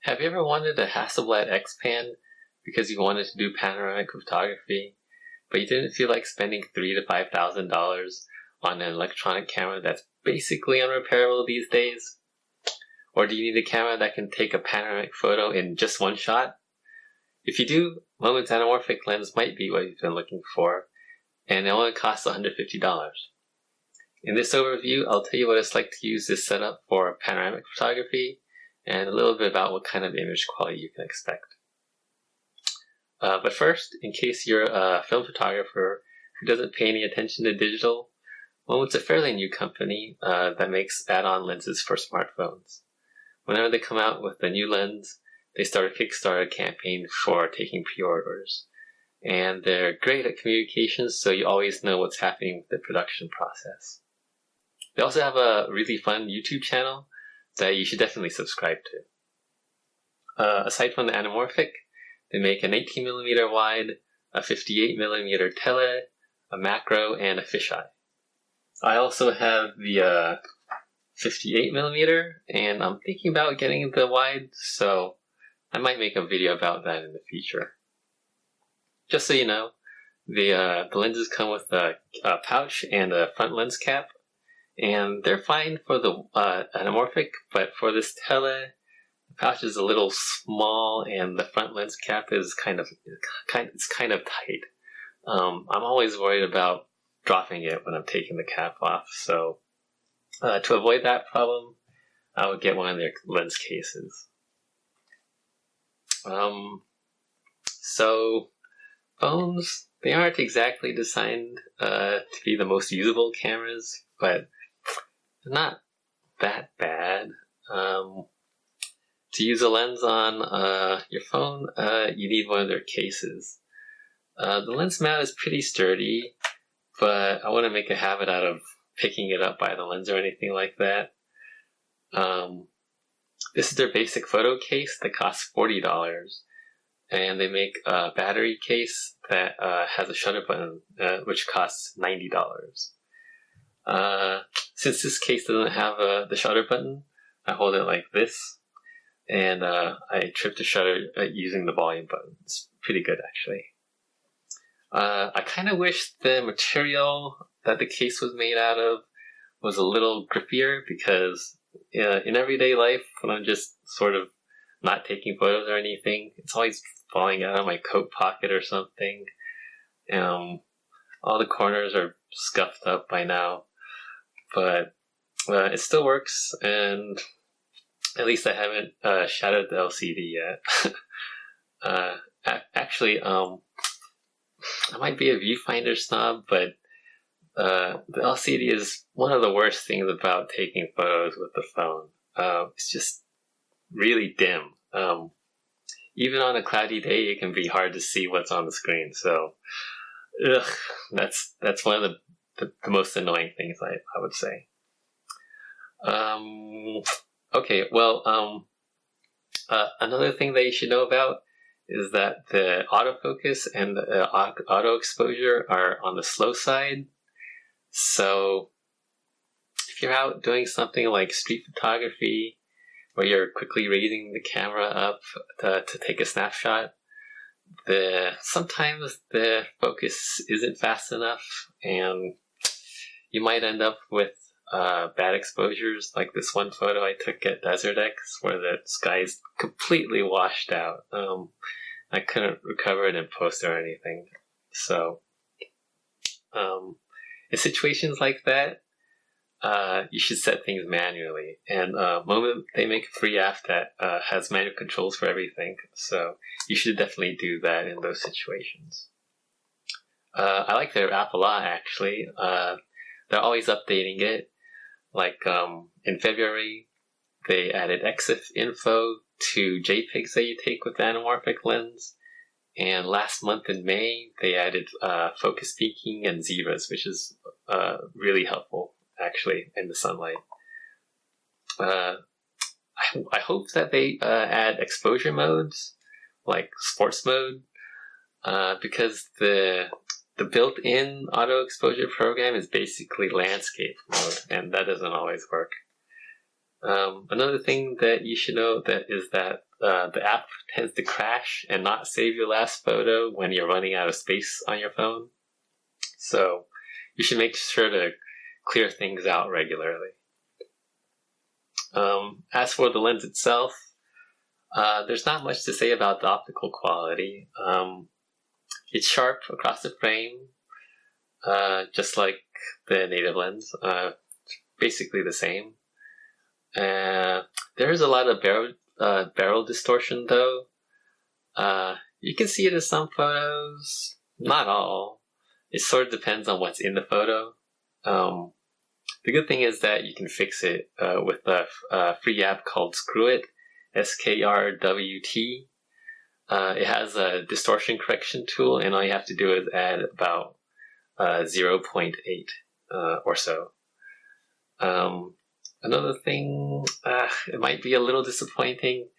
Have you ever wanted a Hasselblad XPan because you wanted to do panoramic photography, but you didn't feel like spending $3,000 to $5,000 on an electronic camera that's basically unrepairable these days? Or do you need a camera that can take a panoramic photo in just one shot? If you do, Moment's anamorphic lens might be what you've been looking for, and it only costs $150. In this overview, I'll tell you what it's like to use this setup for panoramic photography, and a little bit about what kind of image quality you can expect. But first, in case you're a film photographer who doesn't pay any attention to digital, Moment's a fairly new company that makes add-on lenses for smartphones. Whenever they come out with a new lens, they start a Kickstarter campaign for taking pre-orders. And they're great at communications, so you always know what's happening with the production process. They also have a really fun YouTube channel that you should definitely subscribe to. Aside from the Anamorphic, they make an 18mm wide, a 58mm tele, a macro, and a fisheye. I also have the 58mm, and I'm thinking about getting the wide, so I might make a video about that in the future. Just so you know, the lenses come with a pouch and a front lens cap, and they're fine for the anamorphic, but for this tele, the pouch is a little small, and the front lens cap is kind of tight. I'm always worried about dropping it when I'm taking the cap off, so to avoid that problem, I would get one of their lens cases. So phones, they aren't exactly designed to be the most usable cameras, but they're not that bad. To use a lens on your phone, you need one of their cases. The lens mount is pretty sturdy, but I wouldn't make a habit out of picking it up by the lens or anything like that. This is their basic photo case that costs $40, and they make a battery case that has a shutter button, which costs $90. Since this case doesn't have the shutter button, I hold it like this, and I trip the shutter using the volume button. It's pretty good, actually. I kind of wish the material that the case was made out of was a little grippier, because in everyday life, when I'm just sort of not taking photos or anything, it's always falling out of my coat pocket or something. All the corners are scuffed up by now, but it still works, and at least I haven't shattered the LCD yet. Actually, I might be a viewfinder snob, but the LCD is one of the worst things about taking photos with the phone. It's just really dim. Even on a cloudy day, it can be hard to see what's on the screen. So, that's one of the most annoying things I would say. Okay, well, another thing that you should know about is that the autofocus and the auto exposure are on the slow side. So if you're out doing something like street photography, where you're quickly raising the camera up to take a snapshot, sometimes the focus isn't fast enough, and you might end up with bad exposures, like this one photo I took at Desert X, where the sky's completely washed out. I couldn't recover it in post or anything. So, in situations like that, you should set things manually. And Moment, they make a free app that has manual controls for everything. So you should definitely do that in those situations. I like their app a lot, actually. They're always updating it. Like in February, they added EXIF info to JPEGs that you take with the anamorphic lens. And last month in May, they added focus peaking and zebras, which is really helpful, actually, in the sunlight. I hope that they add exposure modes, like sports mode, because the built-in auto exposure program is basically landscape mode, and that doesn't always work. Another thing that you should know is that the app tends to crash and not save your last photo when you're running out of space on your phone. So you should make sure to clear things out regularly. As for the lens itself, there's not much to say about the optical quality. It's sharp across the frame, just like the native lens, basically the same. There is a lot of barrel distortion, though. You can see it in some photos, not all. It sort of depends on what's in the photo. The good thing is that you can fix it with a free app called Screwit, SKRWT. It has a distortion correction tool, and all you have to do is add about 0.8 or so. Another thing, it might be a little disappointing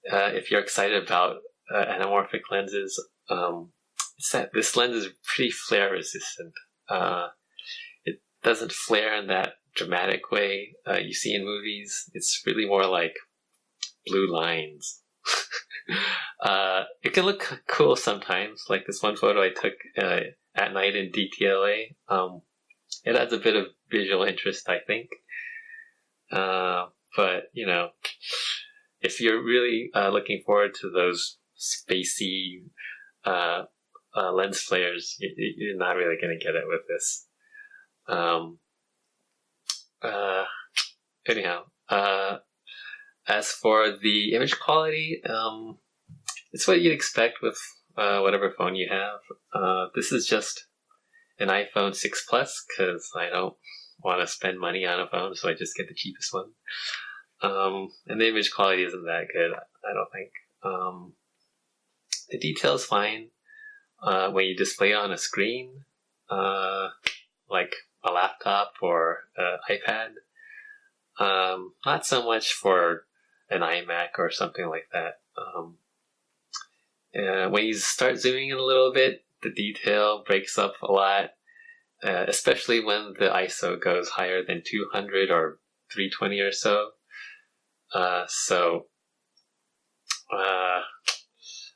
if you're excited about anamorphic lenses. It's that this lens is pretty flare resistant. It doesn't flare in that dramatic way you see in movies. It's really more like blue lines. It can look cool sometimes, like this one photo I took at night in DTLA. It adds a bit of visual interest, I think. But, you know, if you're really looking forward to those spacey lens flares, you're not really going to get it with this. Anyhow, as for the image quality, it's what you'd expect with whatever phone you have. This is just an iPhone 6 Plus because I don't want to spend money on a phone, so I just get the cheapest one. And the image quality isn't that good, I don't think. The detail's fine when you display it on a screen, like a laptop or an iPad. Not so much for an iMac or something like that. When you start zooming in a little bit, the detail breaks up a lot, especially when the ISO goes higher than 200 or 320 or so.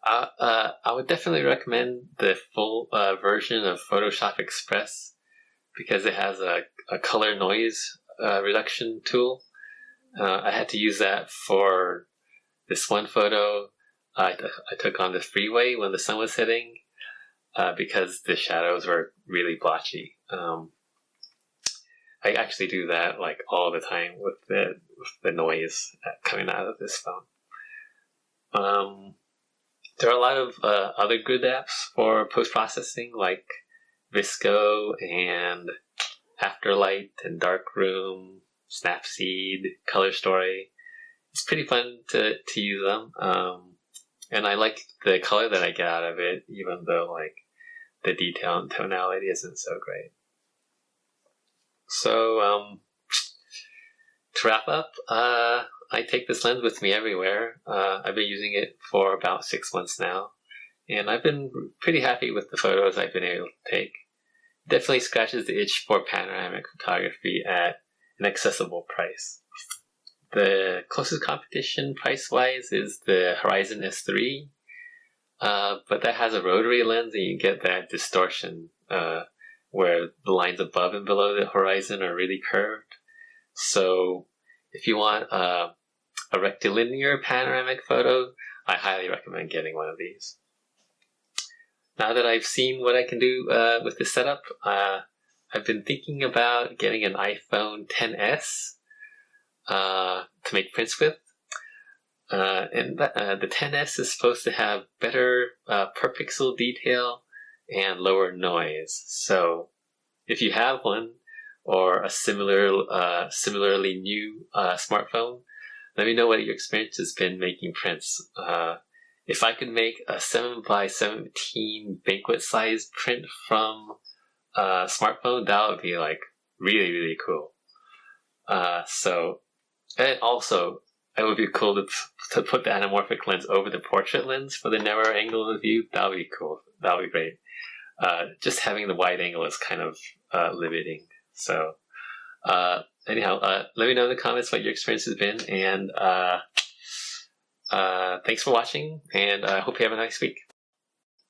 I would definitely recommend the full version of Photoshop Express because it has a color noise reduction tool. I had to use that for this one photo I took on the freeway when the sun was hitting because the shadows were really blotchy. I actually do that like all the time with the noise coming out of this phone. There are a lot of other good apps for post-processing like Visco and Afterlight and Darkroom, Snapseed, Color Story. It's pretty fun to use them. And I like the color that I get out of it, even though like the detail and tonality isn't so great. So, to wrap up, I take this lens with me everywhere. I've been using it for about 6 months now, and I've been pretty happy with the photos I've been able to take. It definitely scratches the itch for panoramic photography at an accessible price. The closest competition price-wise is the Horizon S3, but that has a rotary lens and you get that distortion where the lines above and below the horizon are really curved. So if you want a rectilinear panoramic photo, I highly recommend getting one of these. Now that I've seen what I can do with this setup, I've been thinking about getting an iPhone XS to make prints with. And the XS is supposed to have better per pixel detail and lower noise. So if you have one or a similarly new smartphone, let me know what your experience has been making prints. If I could make a 7x17 banquet sized print from a smartphone, that would be like really, really cool. And also, it would be cool to put the anamorphic lens over the portrait lens for the narrower angle of the view. That would be cool. That would be great. Just having the wide angle is kind of limiting. So anyhow, let me know in the comments what your experience has been, and thanks for watching, and I hope you have a nice week.